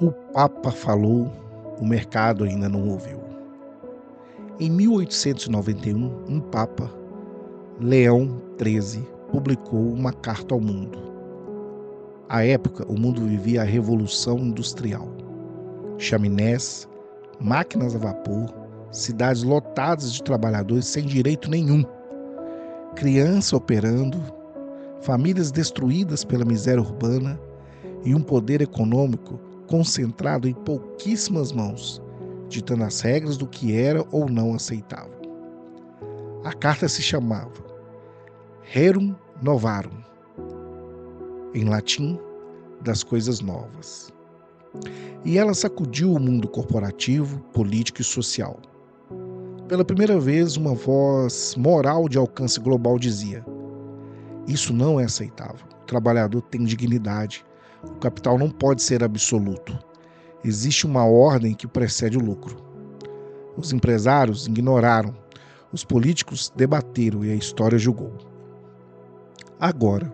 O Papa falou, o mercado ainda não ouviu. Em 1891, um Papa, Leão XIII, publicou uma carta ao mundo. À época, o mundo vivia a Revolução Industrial. Chaminés, máquinas a vapor, cidades lotadas de trabalhadores sem direito nenhum, criança operando, famílias destruídas pela miséria urbana e um poder econômico concentrado em pouquíssimas mãos, ditando as regras do que era ou não aceitável. A carta se chamava Rerum Novarum, em latim, das coisas novas. E ela sacudiu o mundo corporativo, político e social. Pela primeira vez, uma voz moral de alcance global dizia: isso não é aceitável. O trabalhador tem dignidade. O capital não pode ser absoluto. Existe uma ordem que precede o lucro. Os empresários ignoraram. Os políticos debateram e a história julgou. Agora,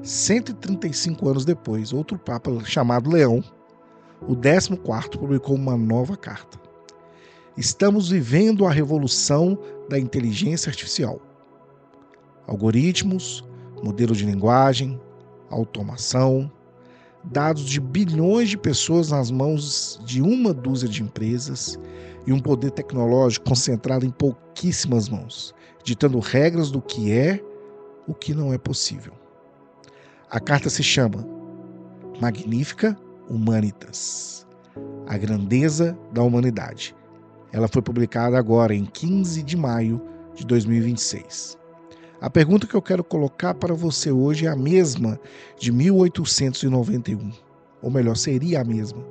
135 anos depois, outro Papa chamado Leão, o 14º, publicou uma nova carta. Estamos vivendo a revolução da inteligência artificial. Algoritmos, modelo de linguagem, automação, dados de bilhões de pessoas nas mãos de uma dúzia de empresas e um poder tecnológico concentrado em pouquíssimas mãos, ditando regras do que é o que não é possível. A carta se chama Magnifica Humanitas, a grandeza da humanidade. Ela foi publicada agora em 15 de maio de 2026. A pergunta que eu quero colocar para você hoje é a mesma de 1891. Ou melhor, seria a mesma.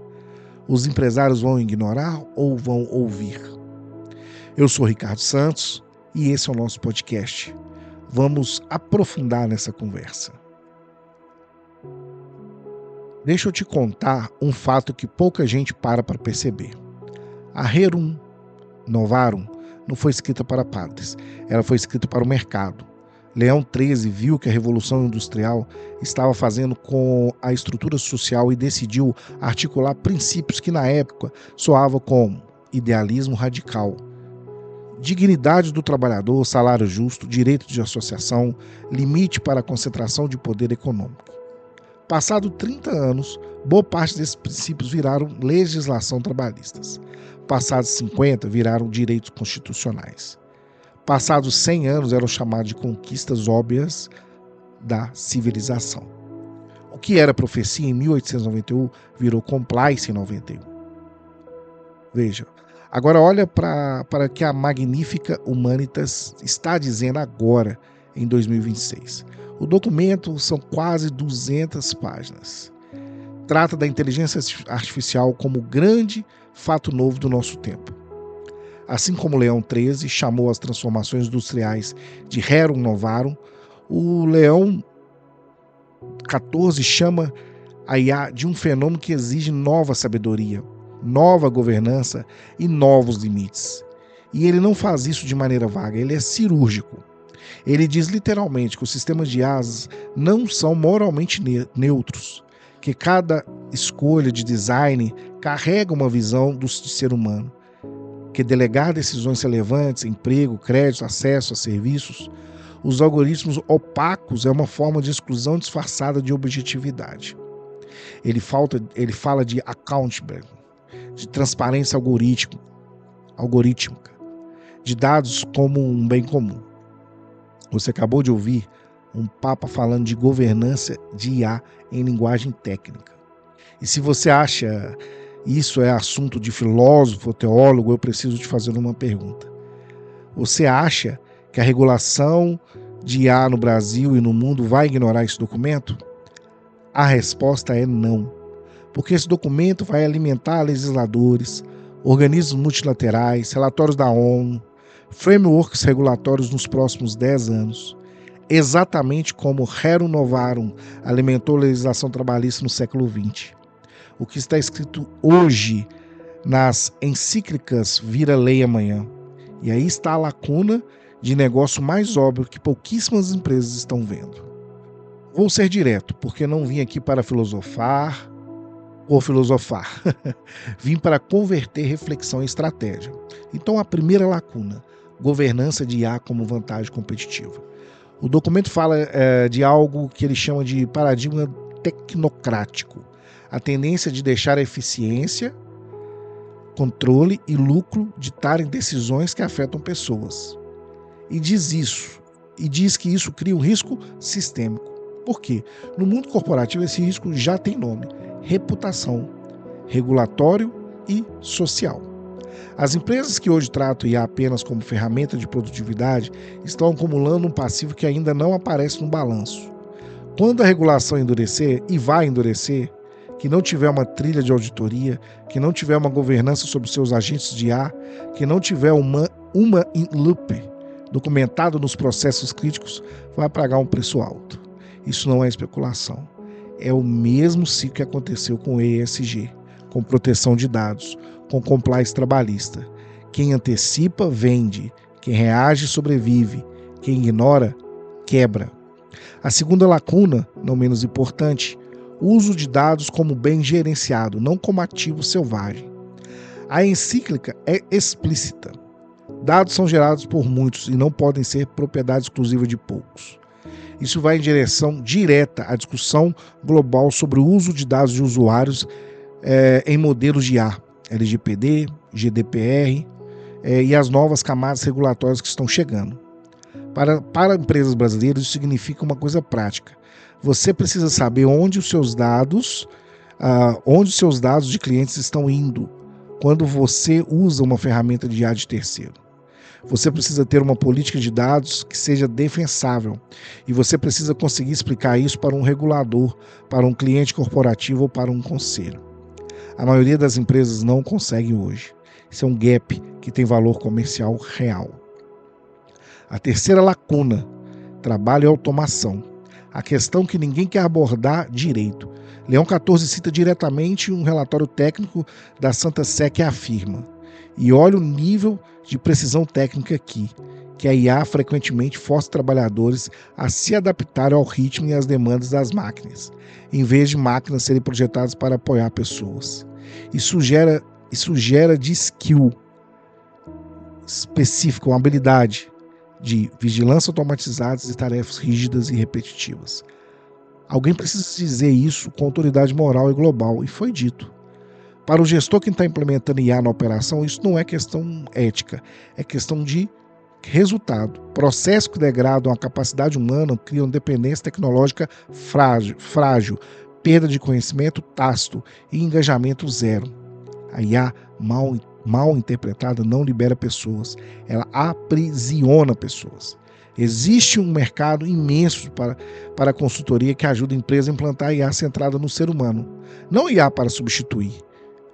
Os empresários vão ignorar ou vão ouvir? Eu sou Ricardo Santos e esse é o nosso podcast. Vamos aprofundar nessa conversa. Deixa eu te contar um fato que pouca gente para perceber. A Rerum Novarum não foi escrita para padres, ela foi escrita para o mercado. Leão XIII viu que a Revolução Industrial estava fazendo com a estrutura social e decidiu articular princípios que na época soavam como idealismo radical, dignidade do trabalhador, salário justo, direito de associação, limite para a concentração de poder econômico. Passado 30 anos, boa parte desses princípios viraram legislação trabalhistas. Passados 50, viraram direitos constitucionais. Passados 100 anos, eram chamados de conquistas óbvias da civilização. O que era profecia em 1891 virou compliance em 91. Veja, agora olha para o que a Magnifica Humanitas está dizendo agora, em 2026. O documento são quase 200 páginas. Trata da inteligência artificial como grande fato novo do nosso tempo. Assim como Leão XIII chamou as transformações industriais de Rerum Novarum, o Leão XIV chama a IA de um fenômeno que exige nova sabedoria, nova governança e novos limites. E ele não faz isso de maneira vaga, ele é cirúrgico. Ele diz literalmente que os sistemas de IAs não são moralmente neutros, que cada escolha de design carrega uma visão do ser humano, que delegar decisões relevantes, emprego, crédito, acesso a serviços, os algoritmos opacos é uma forma de exclusão disfarçada de objetividade. Ele fala de accountability, de transparência algorítmica, de dados como um bem comum. Você acabou de ouvir um Papa falando de governança de IA em linguagem técnica. E se você acha isso é assunto de filósofo ou teólogo, eu preciso te fazer uma pergunta. Você acha que a regulação de IA no Brasil e no mundo vai ignorar esse documento? A resposta é não, porque esse documento vai alimentar legisladores, organismos multilaterais, relatórios da ONU, frameworks regulatórios nos próximos 10 anos, exatamente como Rerum Novarum alimentou a legislação trabalhista no século XX. O que está escrito hoje nas encíclicas vira lei amanhã. E aí está a lacuna de negócio mais óbvio que pouquíssimas empresas estão vendo. Vou ser direto, porque não vim aqui para filosofar Ou filosofar. Vim para converter reflexão em estratégia. Então, a primeira lacuna, governança de IA como vantagem competitiva. O documento fala de algo que ele chama de paradigma tecnocrático. A tendência de deixar a eficiência, controle e lucro ditarem decisões que afetam pessoas. E diz que isso cria um risco sistêmico. Por quê? No mundo corporativo esse risco já tem nome: reputação, regulatório e social. As empresas que hoje tratam IA apenas como ferramenta de produtividade estão acumulando um passivo que ainda não aparece no balanço. Quando a regulação endurecer, e vai endurecer, que não tiver uma trilha de auditoria, que não tiver uma governança sobre seus agentes de IA, que não tiver uma in loop documentado nos processos críticos, vai pagar um preço alto. Isso não é especulação. É o mesmo ciclo que aconteceu com o ESG, com proteção de dados, com compliance trabalhista. Quem antecipa, vende. Quem reage, sobrevive. Quem ignora, quebra. A segunda lacuna, não menos importante, o uso de dados como bem gerenciado, não como ativo selvagem. A encíclica é explícita. Dados são gerados por muitos e não podem ser propriedade exclusiva de poucos. Isso vai em direção direta à discussão global sobre o uso de dados de usuários em modelos de IA, LGPD, GDPR e as novas camadas regulatórias que estão chegando. Para empresas brasileiras, isso significa uma coisa prática. Você precisa saber onde os seus dados de clientes estão indo quando você usa uma ferramenta de IA de terceiro. Você precisa ter uma política de dados que seja defensável e você precisa conseguir explicar isso para um regulador, para um cliente corporativo ou para um conselho. A maioria das empresas não consegue hoje. Isso é um gap que tem valor comercial real. A terceira lacuna, trabalho e automação. A questão que ninguém quer abordar direito. Leão XIV cita diretamente um relatório técnico da Santa Sé que afirma: e olha o nível de precisão técnica aqui, que a IA frequentemente força trabalhadores a se adaptarem ao ritmo e às demandas das máquinas, em vez de máquinas serem projetadas para apoiar pessoas. Isso gera de skill específico, uma habilidade de vigilância automatizadas e tarefas rígidas e repetitivas. Alguém precisa dizer isso com autoridade moral e global, e foi dito. Para o gestor que está implementando IA na operação, isso não é questão ética, é questão de resultado. Processos que degradam a capacidade humana criam dependência tecnológica frágil, perda de conhecimento tácito e engajamento zero. A IA mal interpretada não libera pessoas, ela aprisiona pessoas. Existe um mercado imenso para a consultoria que ajuda a empresa a implantar a IA centrada no ser humano. Não IA para substituir,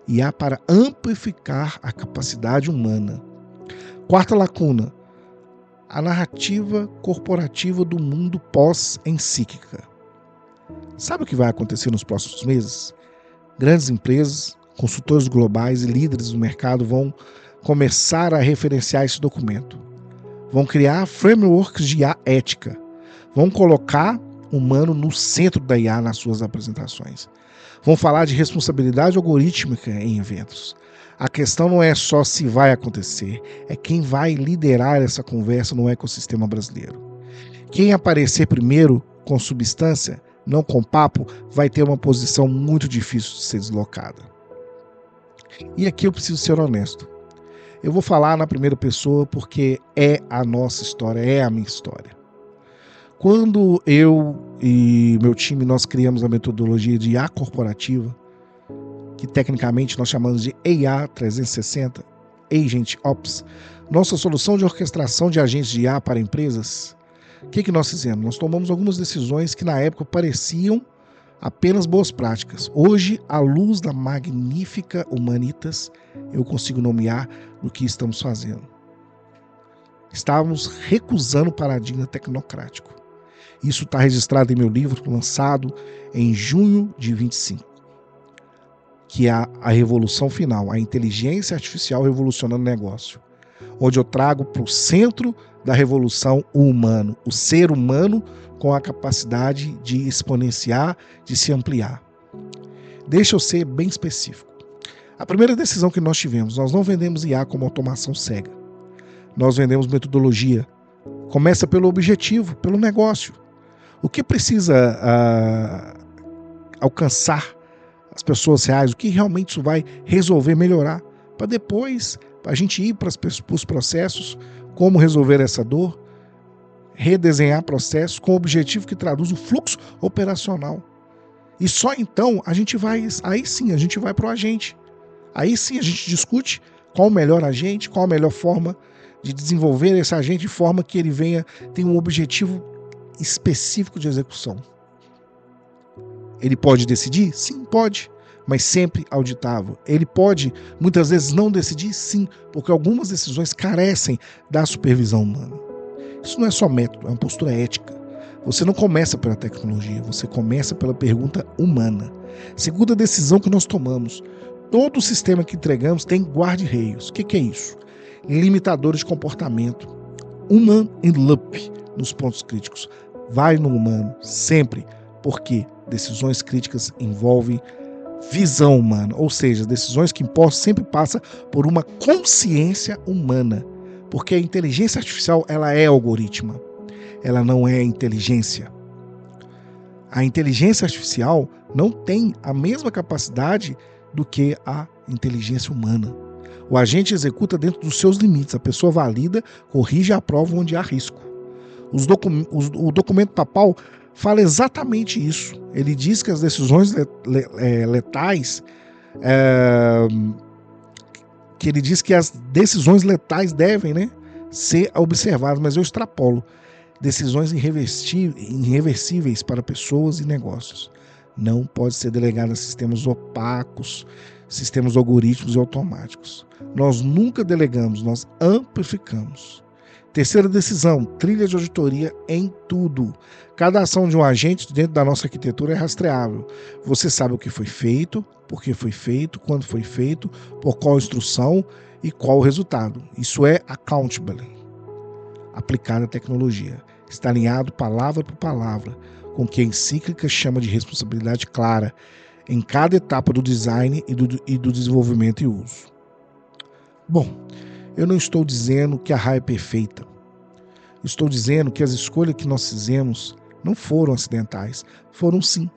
IA para amplificar a capacidade humana. Quarta lacuna, a narrativa corporativa do mundo pós-encíclica. Sabe o que vai acontecer nos próximos meses? Grandes empresas, consultores globais e líderes do mercado vão começar a referenciar esse documento. Vão criar frameworks de IA ética. Vão colocar o humano no centro da IA nas suas apresentações. Vão falar de responsabilidade algorítmica em eventos. A questão não é só se vai acontecer, é quem vai liderar essa conversa no ecossistema brasileiro. Quem aparecer primeiro com substância, não com papo, vai ter uma posição muito difícil de ser deslocada. E aqui eu preciso ser honesto. Eu vou falar na primeira pessoa porque é a nossa história, é a minha história. Quando eu e meu time nós criamos a metodologia de IA corporativa, que tecnicamente nós chamamos de AI 360, Agent Ops, nossa solução de orquestração de agentes de IA para empresas, o que nós fizemos? Nós tomamos algumas decisões que na época pareciam apenas boas práticas. Hoje, à luz da magnífica Humanitas, eu consigo nomear o que estamos fazendo. Estávamos recusando o paradigma tecnocrático. Isso está registrado em meu livro, lançado em junho de 25, que é a revolução final, a inteligência artificial revolucionando o negócio, onde eu trago para o centro da revolução o humano, o ser humano com a capacidade de exponenciar, de se ampliar. Deixa eu ser bem específico. A primeira decisão que nós tivemos, nós não vendemos IA como automação cega. Nós vendemos metodologia. Começa pelo objetivo, pelo negócio. O que precisa alcançar as pessoas reais, o que realmente isso vai resolver, melhorar, para depois a gente ir para os processos, como resolver essa dor, redesenhar processos com o objetivo que traduz o fluxo operacional. E só então a gente vai, aí sim a gente vai para o agente. Aí sim a gente discute qual o melhor agente, qual a melhor forma de desenvolver esse agente de forma que ele tenha um objetivo específico de execução. Ele pode decidir? Sim, pode, mas sempre auditável. Ele pode, muitas vezes, não decidir? Sim, porque algumas decisões carecem da supervisão humana. Isso não é só método, é uma postura ética. Você não começa pela tecnologia, você começa pela pergunta humana. Segunda decisão que nós tomamos, todo o sistema que entregamos tem guarda-reios. O que é isso? Limitadores de comportamento. Human in loop nos pontos críticos. Vai no humano, sempre, porque decisões críticas envolvem visão humana, ou seja, decisões que importam sempre passa por uma consciência humana, porque a inteligência artificial ela é algoritma, ela não é inteligência. A inteligência artificial não tem a mesma capacidade do que a inteligência humana. O agente executa dentro dos seus limites, a pessoa valida, corrige e aprova onde há risco. O documento papal fala exatamente isso. Ele diz que as decisões letais, que ele diz que as decisões letais devem, ser observadas, mas eu extrapolo. Decisões irreversíveis para pessoas e negócios. Não pode ser delegada a sistemas opacos, sistemas algorítmicos e automáticos. Nós nunca delegamos, nós amplificamos. Terceira decisão, trilha de auditoria em tudo. Cada ação de um agente dentro da nossa arquitetura é rastreável. Você sabe o que foi feito, por que foi feito, quando foi feito, por qual instrução e qual o resultado. Isso é accountable, aplicado à tecnologia. Está alinhado palavra por palavra com o que a encíclica chama de responsabilidade clara em cada etapa do design e do desenvolvimento e uso. Bom, eu não estou dizendo que a RA é perfeita. Estou dizendo que as escolhas que nós fizemos não foram acidentais. Foram sim.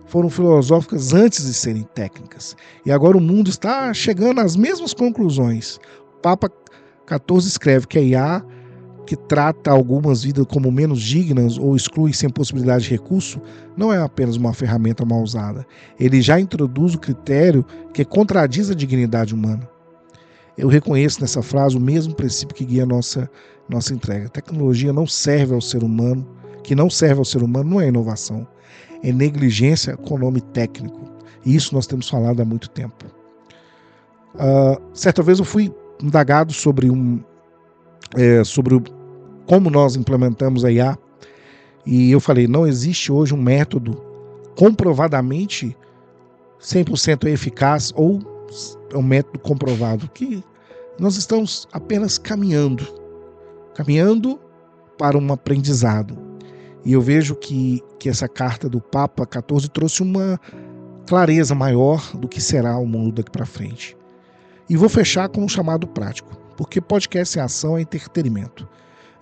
Foram filosóficas antes de serem técnicas. E agora o mundo está chegando às mesmas conclusões. O Papa 14 escreve que a IA, que trata algumas vidas como menos dignas ou exclui sem possibilidade de recurso, não é apenas uma ferramenta mal usada. Ele já introduz o critério que contradiz a dignidade humana. Eu reconheço nessa frase o mesmo princípio que guia a nossa entrega. A tecnologia não serve ao ser humano, que não serve ao ser humano não é inovação, é negligência com nome técnico. E isso nós temos falado há muito tempo. Certa vez eu fui indagado sobre como nós implementamos a IA, e eu falei, não existe hoje um método comprovadamente 100% eficaz ou é um método comprovado, que nós estamos apenas caminhando para um aprendizado. E eu vejo que essa carta do Papa 14 trouxe uma clareza maior do que será o mundo daqui para frente. E vou fechar com um chamado prático, porque podcast em ação é entretenimento.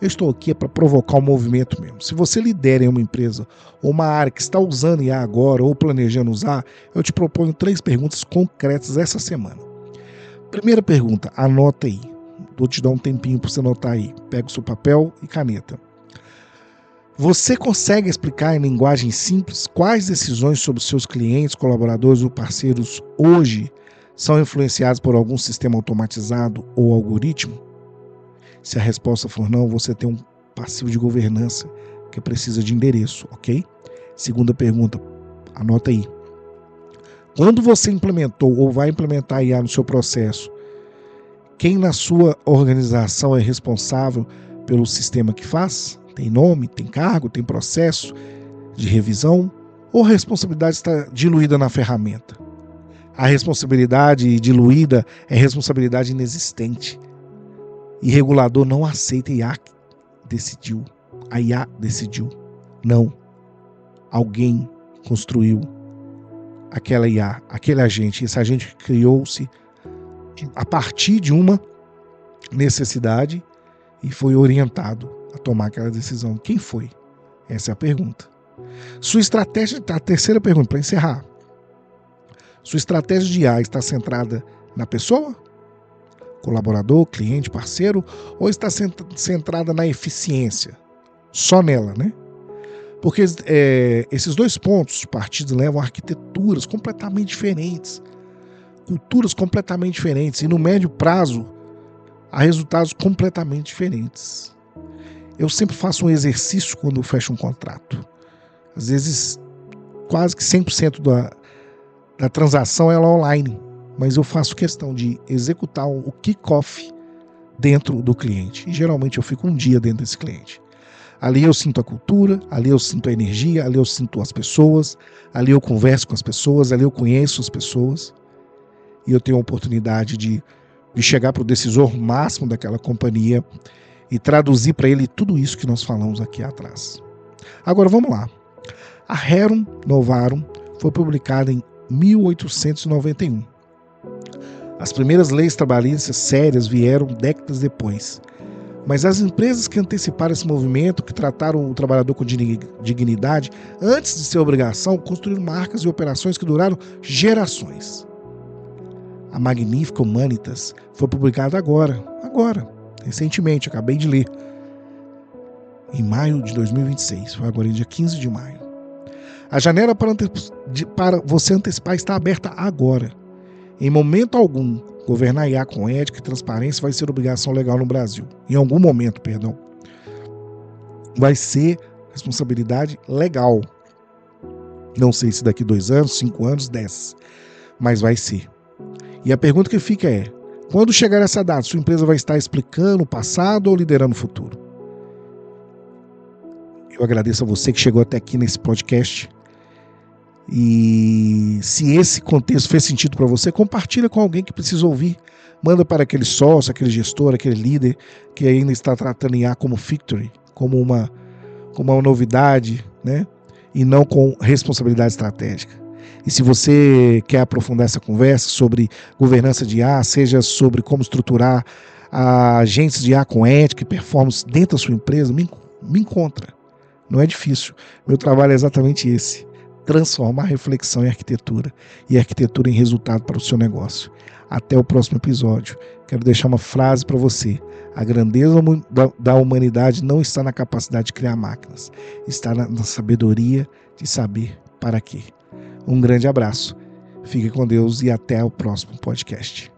Eu estou aqui para provocar um movimento mesmo. Se você lidera em uma empresa ou uma área que está usando IA agora ou planejando usar, eu te proponho 3 perguntas concretas essa semana. Primeira pergunta, anota aí. Vou te dar um tempinho para você anotar aí. Pega o seu papel e caneta. Você consegue explicar em linguagem simples quais decisões sobre seus clientes, colaboradores ou parceiros hoje são influenciadas por algum sistema automatizado ou algoritmo? Se a resposta for não, você tem um passivo de governança que precisa de endereço, ok? Segunda pergunta, anota aí. Quando você implementou ou vai implementar IA no seu processo, quem na sua organização é responsável pelo sistema que faz? Tem nome, tem cargo, tem processo de revisão? Ou a responsabilidade está diluída na ferramenta? A responsabilidade diluída é responsabilidade inexistente. E regulador não aceita. A IA decidiu. Não. Alguém construiu. aquela IA, aquele agente. Esse agente criou-se a partir de uma necessidade e foi orientado a tomar aquela decisão. Quem foi? Essa é a pergunta. Sua estratégia, a terceira pergunta, para encerrar. Sua estratégia de IA está centrada na pessoa? Colaborador, cliente, parceiro? Ou está centrada na eficiência? Só nela, né? Porque esses dois pontos partidos levam a arquiteturas completamente diferentes, culturas completamente diferentes, e no médio prazo há resultados completamente diferentes. Eu sempre faço um exercício quando eu fecho um contrato. Às vezes, quase que 100% da transação ela é online, mas eu faço questão de executar o kick-off dentro do cliente. E geralmente eu fico um dia dentro desse cliente. Ali eu sinto a cultura, ali eu sinto a energia, ali eu sinto as pessoas, ali eu converso com as pessoas, ali eu conheço as pessoas e eu tenho a oportunidade de chegar para o decisor máximo daquela companhia e traduzir para ele tudo isso que nós falamos aqui atrás. Agora vamos lá. A Rerum Novarum foi publicada em 1891. As primeiras leis trabalhistas sérias vieram décadas depois. Mas as empresas que anteciparam esse movimento, que trataram o trabalhador com dignidade, antes de ser obrigação, construíram marcas e operações que duraram gerações. A Magnífica Humanitas foi publicada agora, recentemente, acabei de ler, em maio de 2026, foi agora dia 15 de maio. A janela para você antecipar está aberta agora. Em momento algum, governar IA com ética e transparência vai ser obrigação legal no Brasil. Em algum momento, perdão. Vai ser responsabilidade legal. Não sei se daqui 2 anos, 5 anos, 10. Mas vai ser. E a pergunta que fica é: quando chegar essa data, sua empresa vai estar explicando o passado ou liderando o futuro? Eu agradeço a você que chegou até aqui nesse podcast. E se esse contexto fez sentido para você, compartilha com alguém que precisa ouvir. Manda para aquele sócio, aquele gestor, aquele líder que ainda está tratando IA como Victory, como uma novidade, né? E não com responsabilidade estratégica. E se você quer aprofundar essa conversa sobre governança de IA, seja sobre como estruturar agentes de IA com ética e performance dentro da sua empresa, me encontra. Não é difícil. Meu trabalho é exatamente esse: transformar reflexão em arquitetura e arquitetura em resultado para o seu negócio. Até o próximo episódio. Quero deixar uma frase para você. A grandeza da humanidade não está na capacidade de criar máquinas, está na sabedoria de saber para quê. Um grande abraço. Fique com Deus e até o próximo podcast.